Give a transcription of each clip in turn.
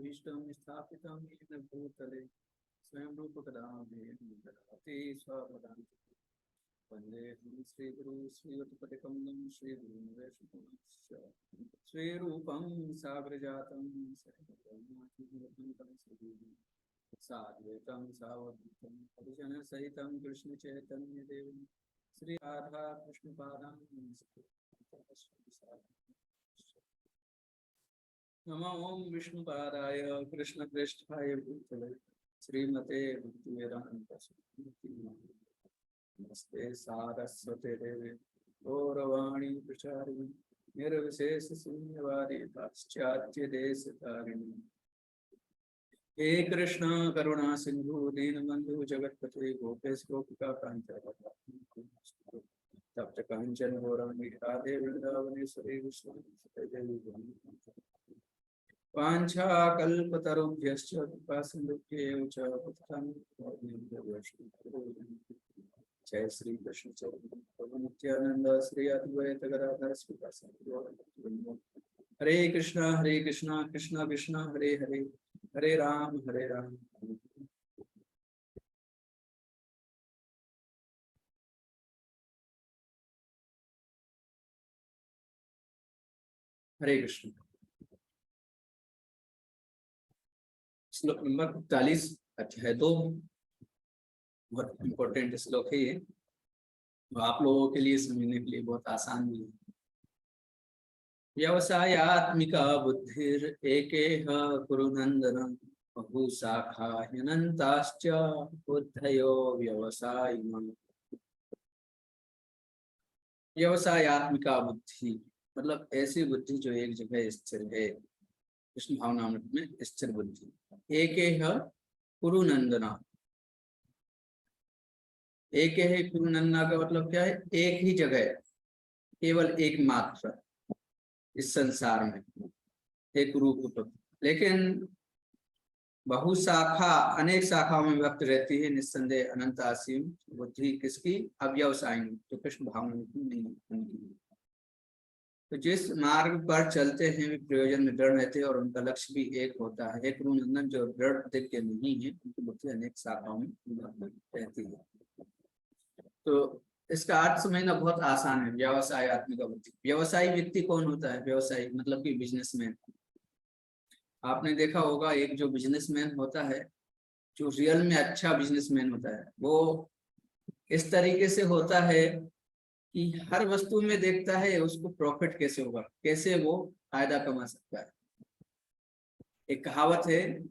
अभीष्टं स्थापितं येन भूतले स्वयं रूपकदा ददाति स्वपदान्तिकं। वन्देऽहं श्रीगुरु श्रीयुतपतिकमलं श्रीगुरुं वैष्णवंश्च श्रीरूपं साग्रजातं साद्वैतं सावधूतं परिजनसहितं कृष्णचैतन्यदेवं श्री राधा कृष्णपादां नमो ओं विष्णुपादाय कृष्णप्रेष्ठाय भूतले श्रीमते भक्तिवेदांत स्वामिने नमस्ते सारस्वते देवे गौरवाणी प्रचारिणे निर्विशेष शून्यवादी पाश्चात्य देशतारिणे। हे कृष्ण करुणा सिंधु दीनबंधु जगतपते गोपेश गोपिका कांत तप्त कांचन गौरांगी राधे वृंदावनेश्वरी विष्णु वाञ्छाकल्पतरुभ्यश्च कृपासिन्धुभ्येव च जय श्री कृष्ण चैतन्य नित्यानंद श्री अद्वैत गदाधर श्रीवासादि। हरे कृष्णा कृष्णा कृष्णा हरे हरे हरे राम हरे कृष्ण। श्लोक नंबर 41 अध्याय 2 बहुत इम्पोर्टेंट श्लोक है ये, तो आप लोगों के लिए समझने के लिए बहुत आसान भी है। व्यवसायात्मिका बुद्धिर एकेह कुरुनंदन बहुशाखा ह्यनन्ताश्च बुद्धयो व्यवसायिनः। व्यवसायात्मिका बुद्धि मतलब ऐसी बुद्धि जो एक जगह स्थिर है, कृष्ण भावनामृत में स्थिर बुद्धि। एकेह कुरुनंदना, एक है कुरुनंदना का मतलब क्या है? एक ही जगह, केवल एक मात्र इस संसार में एक रूप, लेकिन बहुशाखा अनेक शाखाओं में व्यक्त रहती है निस्संदेह अनंत असीम बुद्धि। किसकी? अव्यवसायी, तो कृष्ण भावनामृत में नहीं उनकी। तो जिस मार्ग पर चलते हैं वे प्रयोजन में दृढ़ रहते हैं और उनका लक्ष्य भी एक होता है। एक कुरुनंदन जो दृढ़ प्रतिज्ञ नहीं है, उनकी बुद्धि अनेक शाखाओं में रहती है। तो इसका अर्थ समझना बहुत आसान है। व्यवसायत्मिक बुद्धि, व्यवसायी व्यक्ति कौन होता है? व्यवसायी मतलब कि बिजनेसमैन। आपने देखा होगा एक जो बिजनेसमैन होता है, जो रियल में अच्छा बिजनेसमैन होता है, वो इस तरीके से होता है कि हर वस्तु में देखता है उसको प्रॉफिट कैसे होगा, कैसे वो फायदा कमा सकता है। एक कहावत है,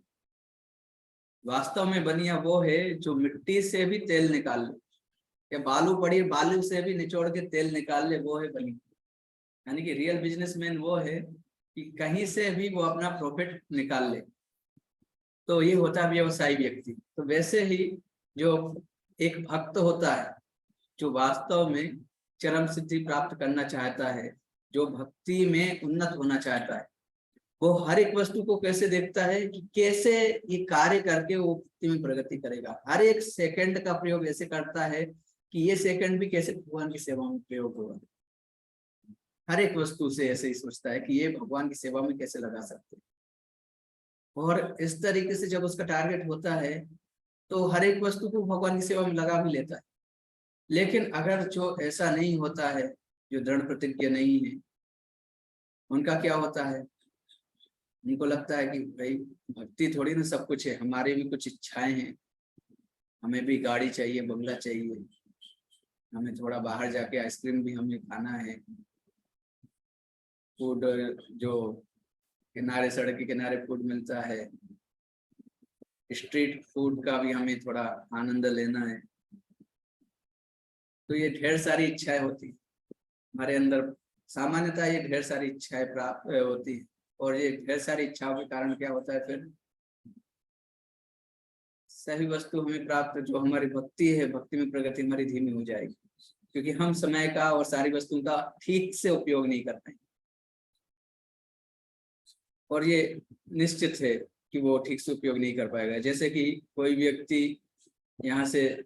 वास्तव में बनिया वो है जो मिट्टी से भी तेल निकाल ले, या बालू पड़ी बालू से भी निचोड़ के तेल निकाल ले, वो है बनी। यानी कि रियल बिजनेसमैन वो है कि कहीं से भी वो अपना प्रॉफिट निकाल ले, तो ये होता है व्यवसायी व्यक्ति। तो वैसे ही जो एक भक्त होता है, जो वास्तव में चरम सिद्धि प्राप्त करना चाहता है, जो भक्ति में उन्नत होना चाहता है, वो हर एक वस्तु को कैसे देखता है कि कैसे ये कार्य करके वो भक्ति में प्रगति करेगा। हर एक सेकंड का प्रयोग ऐसे करता है कि ये सेकंड भी कैसे भगवान की सेवा में प्रयोग होगा। हर एक वस्तु से ऐसे ही सोचता है कि ये भगवान की सेवा में कैसे लगा सकते हैं। और इस तरीके से जब उसका टारगेट होता है तो हर एक वस्तु को भगवान की सेवा में लगा भी लेता है। लेकिन अगर जो ऐसा नहीं होता है, जो दृढ़ प्रतिज्ञ नहीं है, उनका क्या होता है? उनको लगता है कि भाई भक्ति थोड़ी ना सब कुछ है, हमारी भी कुछ इच्छाएं हैं, हमें भी गाड़ी चाहिए, बंगला चाहिए, हमें थोड़ा बाहर जाके आइसक्रीम भी हमें खाना है, फूड जो किनारे सड़क के किनारे फूड मिलता है, स्ट्रीट फूड का भी हमें थोड़ा आनंद लेना है। तो ये ढेर सारी इच्छाएं होती है हमारे अंदर। सामान्यतः ये ढेर सारी इच्छाएं प्राप्त होती है, और ये ढेर सारी इच्छाओं के कारण क्या होता है, फिर सही वस्तु हमें प्राप्त, जो हमारी भक्ति है, भक्ति में प्रगति हमारी धीमी हो जाएगी, क्योंकि हम समय का और सारी वस्तुओं का ठीक से उपयोग नहीं कर पाएंगे। और ये निश्चित है कि वो ठीक से उपयोग नहीं कर पाएगा। जैसे कि कोई व्यक्ति यहाँ से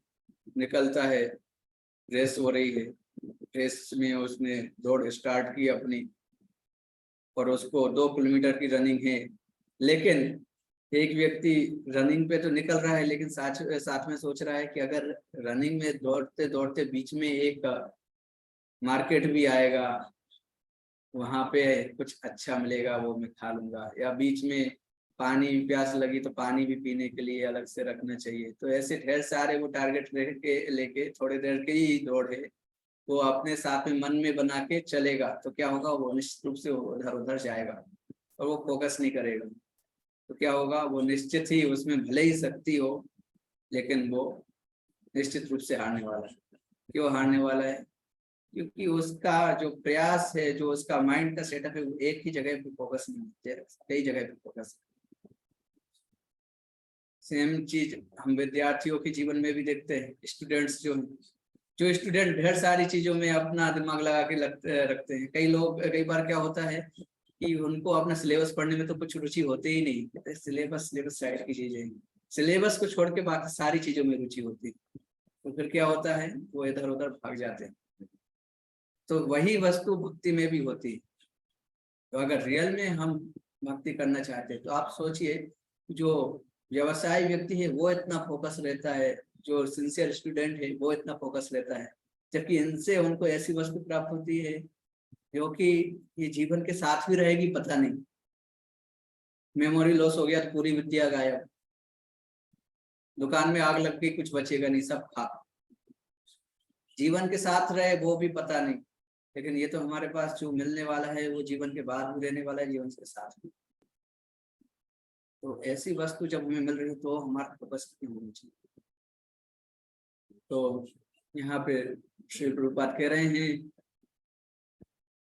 निकलता है, रेस हो रही है, रेस में उसने दौड़ स्टार्ट की अपनी, और उसको 2 किलोमीटर की रनिंग है, लेकिन एक व्यक्ति रनिंग पे तो निकल रहा है, लेकिन साथ में सोच रहा है कि अगर रनिंग में दौड़ते दौड़ते बीच में एक मार्केट भी आएगा, वहां पे कुछ अच्छा मिलेगा, वो मैं खा लूंगा, या बीच में पानी प्यास लगी तो पानी भी पीने के लिए अलग से रखना चाहिए। तो ऐसे ढेर सारे वो टारगेट लेके थोड़ी देर की ही दौड़ है, वो अपने साथ में मन में बना के चलेगा, तो क्या होगा, वो निश्चित रूप से उधर उधर जाएगा और वो फोकस नहीं करेगा। तो क्या होगा, वो निश्चित ही उसमें भले ही शक्ति हो, लेकिन वो निश्चित रूप से हारने वाला है। क्यों हारने वाला है? क्योंकि उसका जो प्रयास है, जो उसका माइंड का सेटअप है, वो एक ही जगह पे फोकस नहीं है, कई जगह पे फोकस है। सेम चीज हम विद्यार्थियों के जीवन में भी देखते हैं। स्टूडेंट्स जो स्टूडेंट ढेर सारी चीजों में अपना दिमाग लगा के रखते हैं। कई बार क्या होता है कि उनको अपना सिलेबस पढ़ने में तो कुछ रुचि होती ही नहीं, सिलेबस साइड की चीजें, सिलेबस को छोड़ के बाकी सारी चीजों में रुचि होती है। तो फिर क्या होता है, वो इधर उधर भाग जाते हैं। तो वही वस्तु भक्ति में भी होती है। तो अगर रियल में हम भक्ति करना चाहते हैं, तो आप सोचिए, जो व्यवसायी व्यक्ति है वो इतना फोकस रहता है, जो सिंसियर स्टूडेंट है वो इतना फोकस रहता है, जबकि इनसे उनको ऐसी वस्तु प्राप्त होती है जो कि ये जीवन के साथ भी रहेगी, पता नहीं। मेमोरी लॉस हो गया तो पूरी विद्या गायब, दुकान में आग लग गई कुछ बचेगा नहीं, सब खा। जीवन के साथ रहे वो भी पता नहीं, लेकिन ये तो हमारे पास जो मिलने वाला है वो जीवन के बाद भी रहने वाला है, जीवन के साथ भी। तो ऐसी वस्तु जब हमें मिल रही है तो हमारा फोकस क्यों होनी चाहिए। तो यहाँ पे श्री प्रभुपाद कह रहे हैं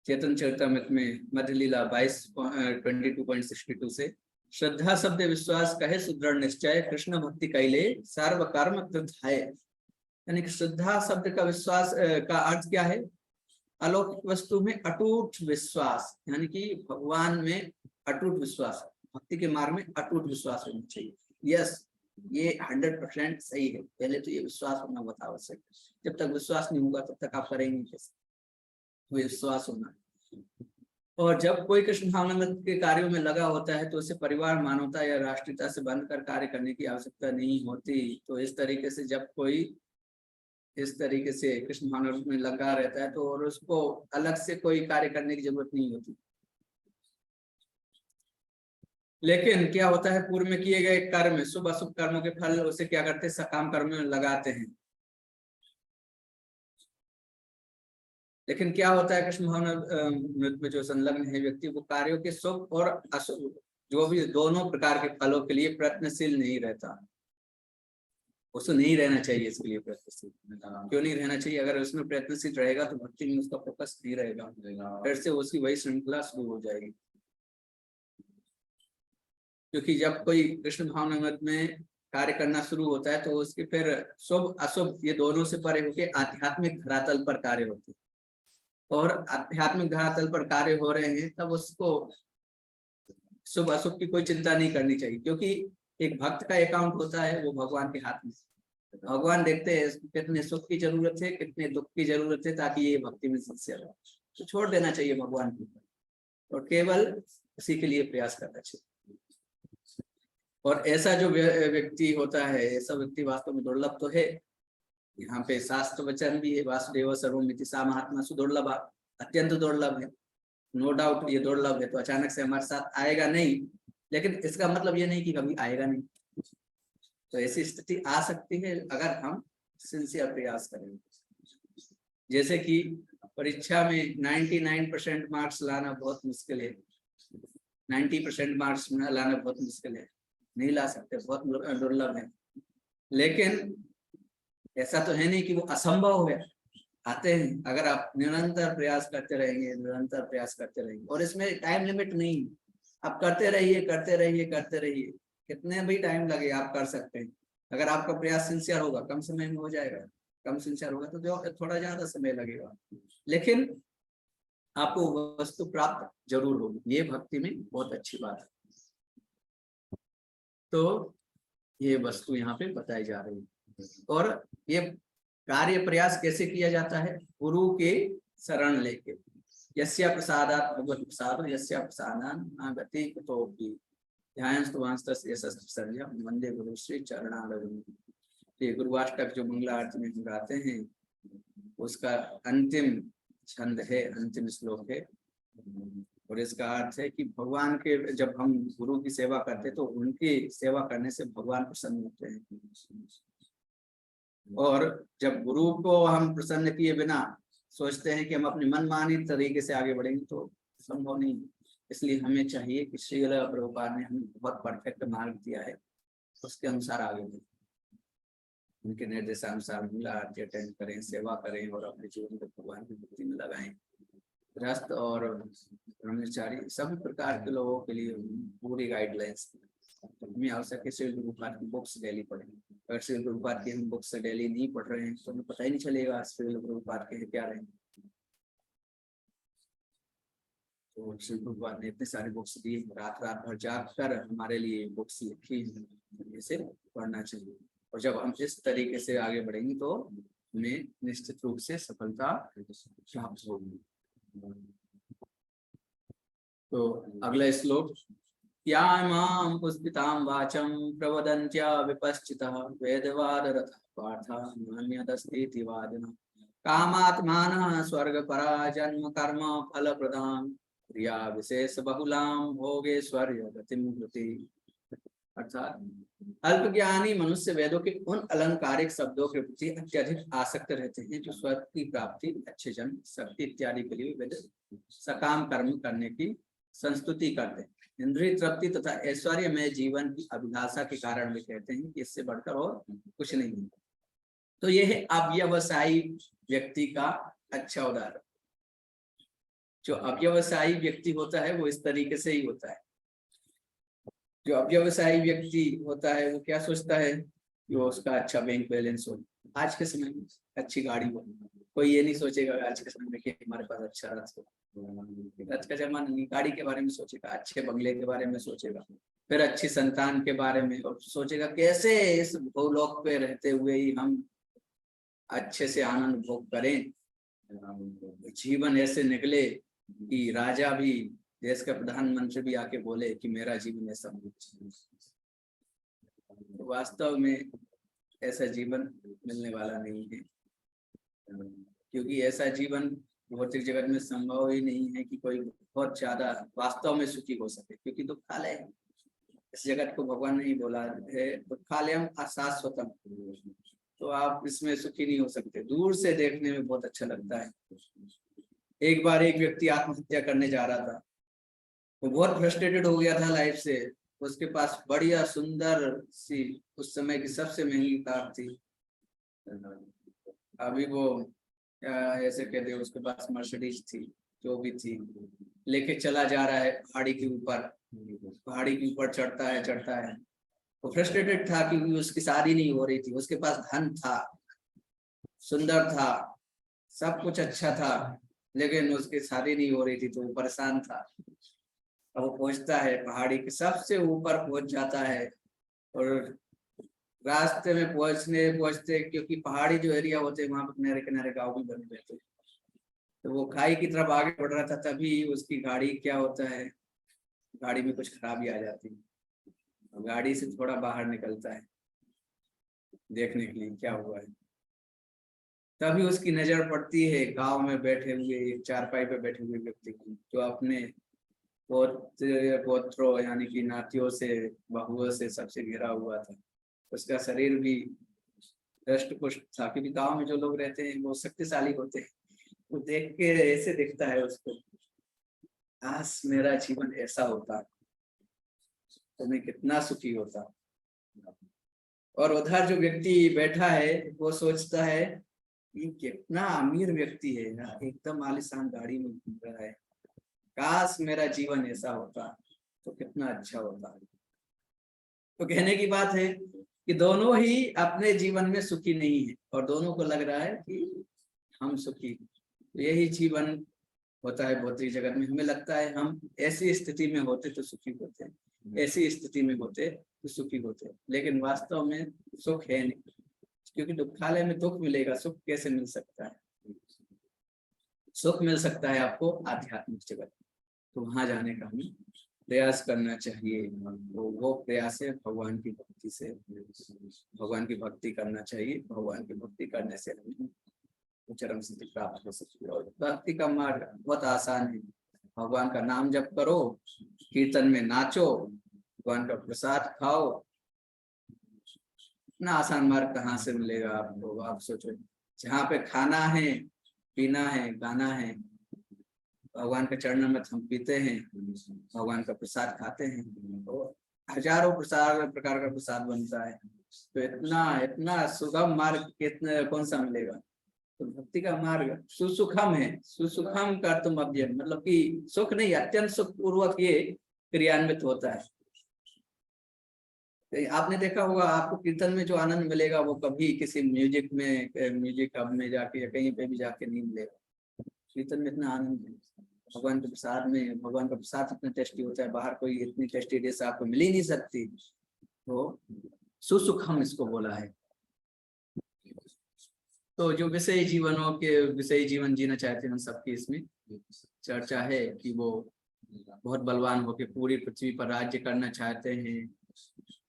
चेतन चरितमृत में मध्य लीला 22.62 से, श्रद्धा शब्द विश्वास कहे सुदृढ़ निश्चय, कृष्ण भक्ति कैले सर्व कर्म कृत है। यानी कि श्रद्धा शब्द का विश्वास का अर्थ क्या है? अलौकिक वस्तु में अटूट विश्वास, यानी कि भगवान में अटूट विश्वास, भक्ति के मार्ग में अटूट विश्वास होना चाहिए। यस, ये 100% सही है। पहले तो ये विश्वास होना बहुत आवश्यक है। जब तक विश्वास नहीं होगा तब तक आप करेंगे कैसे? विश्वास होना। और जब कोई कृष्ण भावनामृत के कार्यों में लगा होता है तो उसे परिवार, मानवता या राष्ट्रीयता से बंधकर कार्य करने की आवश्यकता नहीं होती। तो इस तरीके से जब कोई इस तरीके से कृष्ण भावनामृत में लगा रहता है तो और उसको अलग से कोई कार्य करने की जरूरत नहीं होती। लेकिन क्या होता है, पूर्व में किए गए कर्म, शुभ अशुभ कर्मों के फल उसे क्या करते हैं, सकाम कर्म में लगाते हैं। लेकिन क्या होता है, कृष्ण भावनामृत में जो संलग्न है व्यक्ति, वो कार्यों के शुभ और अशुभ जो भी दोनों प्रकार के फलों के लिए प्रयत्नशील नहीं रहता। उसको नहीं रहना चाहिए इसके लिए प्रयत्नशील। क्यों नहीं रहना चाहिए? अगर उसमें प्रयत्नशील रहेगा तो भक्ति में उसका फोकस नहीं रहेगा, फिर से उसकी वही श्रृंखला शुरू हो जाएगी। क्योंकि जब कोई कृष्ण भावनामृत में कार्य करना शुरू होता है तो उसके फिर शुभ अशुभ ये दोनों से परे होकर आध्यात्मिक धरातल पर कार्य होते हैं। और आध्यात्मिक धरातल पर कार्य हो रहे हैं तब उसको शुभ अशुभ की कोई चिंता नहीं करनी चाहिए, क्योंकि एक भक्त का अकाउंट होता है वो भगवान के हाथ में। भगवान देखते हैं कितने सुख की जरूरत है, कितने दुख की जरूरत है, ताकि ये भक्ति में सिंसियर हो। तो छोड़ देना चाहिए भगवान के ऊपर और केवल उसी के लिए प्रयास करना चाहिए। और ऐसा जो व्यक्ति होता है, ऐसा व्यक्ति वास्तव में दुर्लभ तो है। यहाँ पे शास्त्र वचन भी है, वासुदेव सर्वमिति सा महात्मा सुदुर्लभ, अत्यंत दुर्लभ है। नो डाउट ये दुर्लभ है, तो अचानक से हमारे साथ आएगा नहीं, लेकिन इसका मतलब ये नहीं कि कभी आएगा नहीं। तो ऐसी स्थिति आ सकती है अगर हम सिंसियर प्रयास करें। जैसे कि परीक्षा में 99% मार्क्स लाना बहुत मुश्किल है, 90% मार्क्स लाना बहुत मुश्किल है, नहीं ला सकते, बहुत दुर्लभ है। लेकिन ऐसा तो है नहीं कि वो असंभव है, आते हैं अगर आप निरंतर प्रयास करते रहेंगे, निरंतर प्रयास करते रहेंगे। और इसमें टाइम लिमिट नहीं, आप करते रहिए करते रहिए करते रहिए, कितने भी टाइम लगे आप कर सकते हैं। अगर आपका प्रयास सिंसियर होगा कम समय में हो जाएगा, कम सिंसियर होगा तो जो थोड़ा ज्यादा समय लगेगा, लेकिन आपको वस्तु प्राप्त जरूर होगी। ये भक्ति में बहुत अच्छी बात है। तो ये वस्तु यहाँ पे बताई जा रही है। और ये कार्य प्रयास कैसे किया जाता है? गुरु के शरण लेके। यस्या प्रसादात् भगवत प्रसादो यस्या प्रसादान् न गति कुतोऽपि। ध्यान वंदे गुरु श्री चरणारविंद। ये गुरुवाष्टक जो मंगला आरती में हम गाते हैं उसका अंतिम छंद है, अंतिम श्लोक है। और इसका अर्थ है कि भगवान के जब हम गुरु की सेवा करते तो उनकी सेवा करने से भगवान प्रसन्न होते हैं। और जब गुरु को हम प्रसन्न किए बिना सोचते हैं कि हम अपनी मनमानी तरीके से आगे बढ़ेंगे तो संभव नहीं। इसलिए हमें चाहिए कि श्रील प्रभुपाद ने हमें बहुत परफेक्ट मार्ग दिया है, उसके अनुसार आगे बढ़ें, उनके निर्देशानुसार मंगला आरती अटेंड करें, सेवा करें और अपने जीवन को भगवान की भक्ति में लगाएं। गृहस्थ और ब्रह्मचारी सभी प्रकार के लोगों के लिए पूरी गाइडलाइंस हमें आवश्यक है। श्री प्रभुपाद की बुक्स डेली पढ़ें। अगर श्री प्रभुपाद की हम बुक्स डेली नहीं पढ़ रहे हैं तो हमें पता ही नहीं चलेगा श्री प्रभुपाद के क्या रहे। तो श्री प्रभुपाद ने इतने सारे बुक्स दिए, रात रात भर जाग कर हमारे लिए बुक्स लिखी, इसे पढ़ना चाहिए। और जब हम इस तरीके से आगे बढ़ेंगे तो हमें निश्चित रूप से सफलता प्राप्त होगी। तो अगला श्लोक, यामां पुष्पितां वाचं प्रवदन्त्या विपश्चितः वेदवादरतः पार्था नान्यदस्तीति वादिनः कामात्मानः स्वर्गपरा जन्म कर्म फलप्रदां क्रिया विशेष बहुलां भोगेश्वर्य गतिं गति। अर्थात अल्पज्ञानी मनुष्य वेदों के उन अलंकारिक शब्दों के प्रति अत्यधिक आसक्त रहते हैं जो स्वर्ग की प्राप्ति, अच्छे जन्म, शक्ति इत्यादि के लिए वेद सकाम कर्म करने की संस्तुति करते हैं। इंद्रिय तृप्ति तथा ऐश्वर्य में जीवन की अभिलाषा के कारण वे कहते हैं कि इससे बढ़कर और कुछ नहीं है। तो यह है अव्यवसायी व्यक्ति का अच्छा उदाहरण। जो अव्यवसायी व्यक्ति होता है वो इस तरीके से ही होता है। जो अव्यवसायी व्यक्ति होता है वो क्या सोचता है कि वो उसका अच्छा बैंक बैलेंस हो, आज के समय में अच्छी गाड़ी हो। कोई ये नहीं सोचेगा आज के समय में कि हमारे पास अच्छा रथ हो। रथ का जमाना नहीं, गाड़ी के बारे में सोचेगा, अच्छे बंगले के बारे में सोचेगा, फिर अच्छी संतान के बारे में, और सोचेगा कैसे इस भूलोक पे रहते हुए ही हम अच्छे से आनंद भोग करें, जीवन ऐसे निकले कि राजा भी, देश का प्रधानमंत्री भी आके बोले कि मेरा जीवन ऐसा हो। तो वास्तव में ऐसा जीवन मिलने वाला नहीं है, क्योंकि ऐसा जीवन भौतिक जगत में संभव ही नहीं है कि कोई बहुत ज्यादा वास्तव में सुखी हो सके। क्योंकि दुखालय है, इस जगत को भगवान ने ही बोला है दुखालयम अशाश्वतम, तो आप इसमें सुखी नहीं हो सकते। दूर से देखने में बहुत अच्छा लगता है। एक बार एक व्यक्ति आत्महत्या करने जा रहा था, वो बहुत फ्रस्ट्रेटेड हो गया था लाइफ से। उसके पास बढ़िया सुंदर सी उस समय की सबसे महंगी कार थी, अभी वो ऐसे कहते हैं उसके पास मर्सिडीज थी, जो भी थी, लेके चला जा रहा है पहाड़ी के ऊपर। पहाड़ी के ऊपर चढ़ता है। वो फ्रस्ट्रेटेड था क्योंकि उसकी शादी नहीं हो रही थी। उसके पास धन था, सुंदर था, सब कुछ अच्छा था, लेकिन उसकी शादी नहीं हो रही थी, तो वो परेशान था। अब वो पहुंचता है, पहाड़ी के सबसे ऊपर पहुंच जाता है, और रास्ते में पहुंचते क्योंकि पहाड़ी जो एरिया होते हैं वहां पर किनारे किनारे गाँव भी बने रहते, तो वो खाई की तरफ आगे बढ़ रहा था। तभी उसकी गाड़ी क्या होता है, गाड़ी में कुछ खराबी आ जाती है। गाड़ी से थोड़ा बाहर निकलता है देखने के लिए क्या हुआ है। तभी उसकी नजर पड़ती है गांव में बैठे हुए एक चारपाई पे बैठे हुए व्यक्ति की, जो अपने पोत्रों यानी कि नातियों से, बहुओं से सबसे घिरा हुआ था। उसका शरीर भी दष्ट पुष्ट था, क्योंकि गांव में जो लोग रहते हैं वो शक्तिशाली होते हैं। वो देख के ऐसे दिखता है उसको, आज मेरा जीवन ऐसा होता तो मैं कितना सुखी होता। और उधर जो व्यक्ति बैठा है वो सोचता है कि कितना अमीर व्यक्ति है ना, एकदम आलीशान गाड़ी में घूम रहा है, काश मेरा जीवन ऐसा होता तो कितना अच्छा होता। तो कहने की बात है कि दोनों ही अपने जीवन में सुखी नहीं है, और दोनों को लग रहा है कि हम सुखी। यही जीवन होता है भौतिक जगत में। हमें लगता है हम ऐसी स्थिति में होते तो सुखी होते, ऐसी स्थिति में होते तो सुखी होते, लेकिन वास्तव में सुख है नहीं, क्योंकि दुखालय में दुख मिलेगा, सुख कैसे मिल सकता है। सुख मिल सकता है आपको आध्यात्मिक जगत, तो वहां जाने का हमें प्रयास करना चाहिए। वो प्रयास है भगवान की भक्ति से, भगवान की भक्ति करना चाहिए। भगवान की भक्ति करने से हमें चरम सिद्धि प्राप्त हो सकती है। और भक्ति का मार्ग बहुत आसान है। भगवान का नाम जप करो, कीर्तन में नाचो, भगवान का प्रसाद खाओ। इतना आसान मार्ग कहाँ से मिलेगा आपको? आप सोचो, जहाँ पे खाना है, पीना है, गाना है, भगवान के चरणों में हम पीते हैं, भगवान का प्रसाद खाते हैं, तो हजारों प्रकार का प्रसाद बनता है। तो इतना इतना सुगम मार्ग कितना कौन सा मिलेगा? तो भक्ति का मार्ग सुसुखम है। सुसुखम का तुम अध्ययन मतलब कि सुख नहीं, अत्यंत सुख पूर्वक ये क्रियान्वित होता है। आपने देखा होगा, आपको कीर्तन में जो आनंद मिलेगा वो कभी किसी म्यूजिक हब में जाके या कहीं पे भी जाके नहीं मिलेगा। कीर्तन में इतना आनंद है। भगवान के प्रसाद में, भगवान का प्रसाद इतना टेस्टी होता है, बाहर कोई इतनी टेस्टी डिश आपको मिल ही नहीं सकती। तो सुसुखम इसको बोला है। तो जो विषयी जीवन जीना चाहते हैं उन सबकी इसमें चर्चा है कि वो बहुत बलवान होकर पूरी पृथ्वी पर राज्य करना चाहते हैं,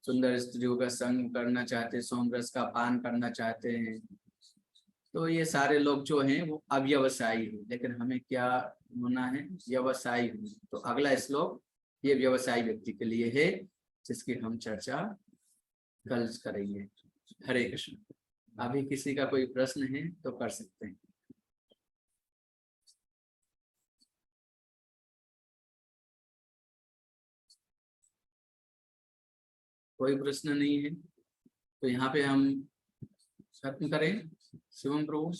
सुंदर स्त्रियों का संग करना चाहते हैं, सोमरस का पान करना चाहते हैं। तो ये सारे लोग जो हैं वो अव्यवसायी हैं, लेकिन हमें क्या होना है? व्यवसायी। तो अगला श्लोक ये व्यवसायी व्यक्ति के लिए है, जिसकी हम चर्चा कल करेंगे। हरे कृष्ण। अभी किसी का कोई प्रश्न है तो कर सकते हैं। कोई प्रश्न नहीं है तो यहाँ पे हम खत्म करें। शिवम प्रभु।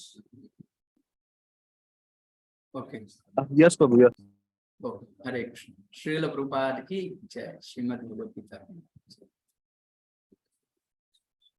ओके। यस प्रभु, यस। हरे कृष्ण। श्रील प्रभुपाद की जय। श्रीमद् भगवद गीता।